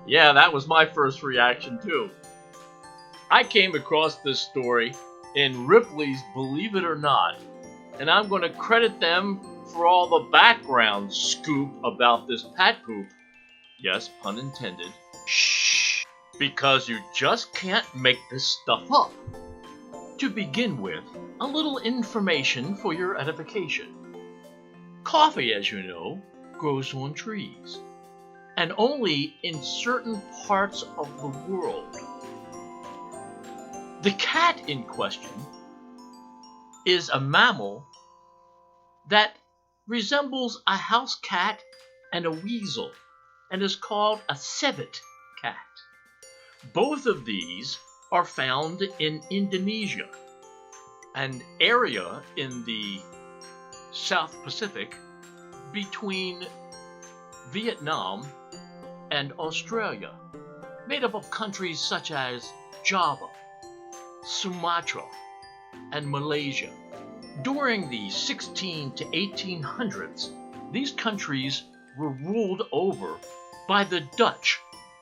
Yeah, that was my first reaction too. I came across this story in Ripley's Believe It or Not, and I'm going to credit them for all the background scoop about this pat poop. Yes, pun intended. Shh! Because you just can't make this stuff up. To begin with, a little information for your edification. Coffee, as you know, grows on trees, and only in certain parts of the world. The cat in question is a mammal that resembles a house cat and a weasel, and is called a civet cat. Both of these are found in Indonesia, an area in the South Pacific between Vietnam and Australia, made up of countries such as Java, Sumatra, and Malaysia. During the 16 to 1800s, these countries were ruled over by the Dutch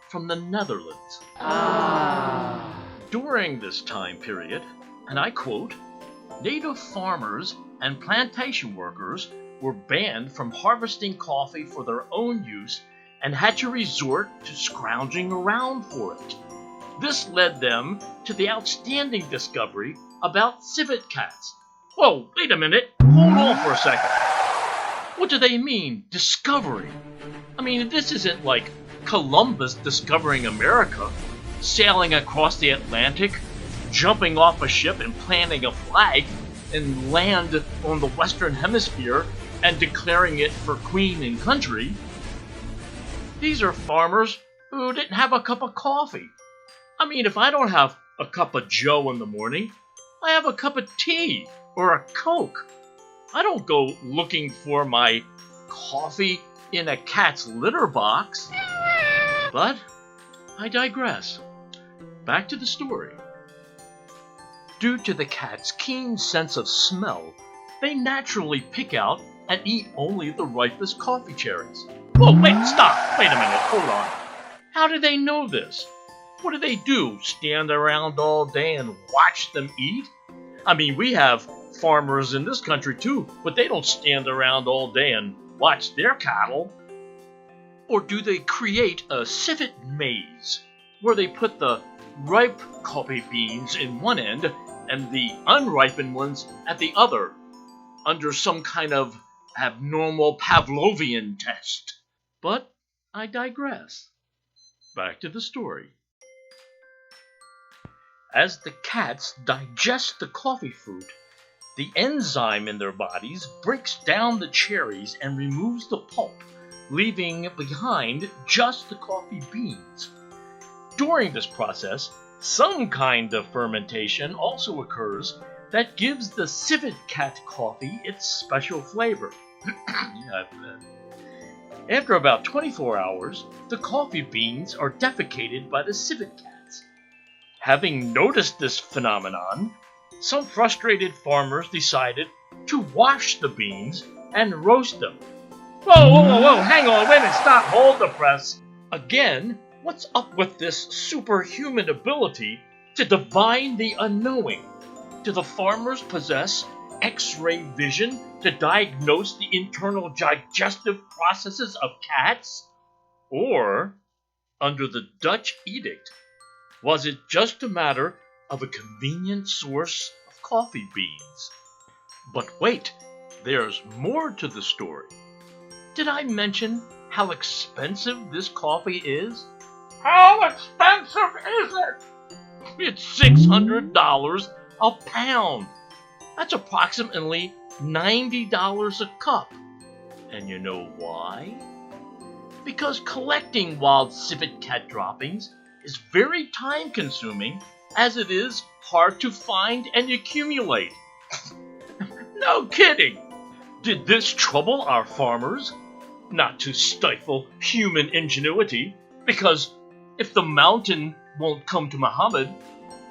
from the Netherlands. During this time period, and I quote, native farmers and plantation workers were banned from harvesting coffee for their own use and had to resort to scrounging around for it. This led them to the outstanding discovery about civet cats. Whoa, wait a minute, hold on for a second. What do they mean, discovery? I mean, this isn't like Columbus discovering America, sailing across the Atlantic, jumping off a ship and planting a flag, and land on the Western Hemisphere and declaring it for queen and country. These are farmers who didn't have a cup of coffee. I mean, if I don't have a cup of Joe in the morning, I have a cup of tea or a Coke. I don't go looking for my coffee in a cat's litter box. But I digress. Back to the story. Due to the cat's keen sense of smell, they naturally pick out and eat only the ripest coffee cherries. Whoa, wait, stop! Wait a minute, hold on. How do they know this? What do? Stand around all day and watch them eat? I mean, we have farmers in this country too, but they don't stand around all day and watch their cattle. Or do they create a civet maze, where they put the ripe coffee beans in one end and the unripened ones at the other, under some kind of abnormal Pavlovian test? But I digress. Back to the story. As the cats digest the coffee fruit, the enzyme in their bodies breaks down the cherries and removes the pulp, leaving behind just the coffee beans. During this process, some kind of fermentation also occurs that gives the civet cat coffee its special flavor. Yeah, after about 24 hours, the coffee beans are defecated by the civet cats. Having noticed this phenomenon, some frustrated farmers decided to wash the beans and roast them. Whoa, hang on, wait a minute, stop, hold the press. Again, what's up with this superhuman ability to divine the unknowing? Do the farmers possess X-ray vision to diagnose the internal digestive processes of cats? Or, under the Dutch edict, was it just a matter of a convenient source of coffee beans? But wait, there's more to the story. Did I mention how expensive this coffee is? How expensive is it? It's $600 a pound. That's approximately $90 a cup. And you know why? Because collecting wild civet cat droppings is very time-consuming, as it is hard to find and accumulate. No kidding! Did this trouble our farmers? Not to stifle human ingenuity, because if the mountain won't come to Muhammad,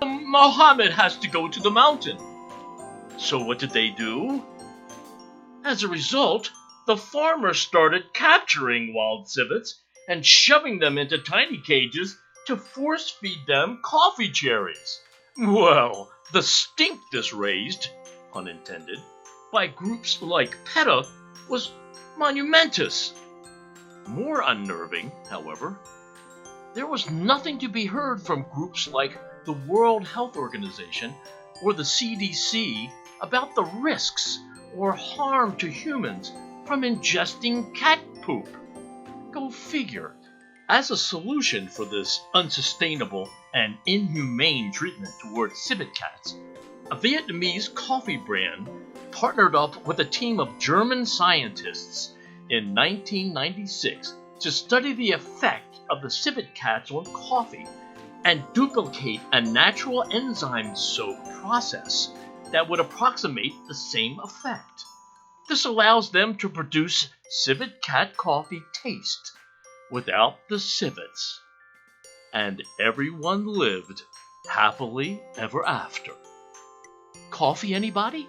Muhammad has to go to the mountain. So what did they do? As a result, the farmers started capturing wild civets and shoving them into tiny cages to force feed them coffee cherries. Well, the stink this raised, pun intended, by groups like PETA was monumentous. More unnerving, however, there was nothing to be heard from groups like the World Health Organization or the CDC about the risks or harm to humans from ingesting cat poop. Go figure. As a solution for this unsustainable and inhumane treatment towards civet cats, a Vietnamese coffee brand partnered up with a team of German scientists in 1996 to study the effect of the civet cats on coffee and duplicate a natural enzyme soak process that would approximate the same effect. This allows them to produce civet cat coffee taste without the civets. And everyone lived happily ever after. Coffee, anybody?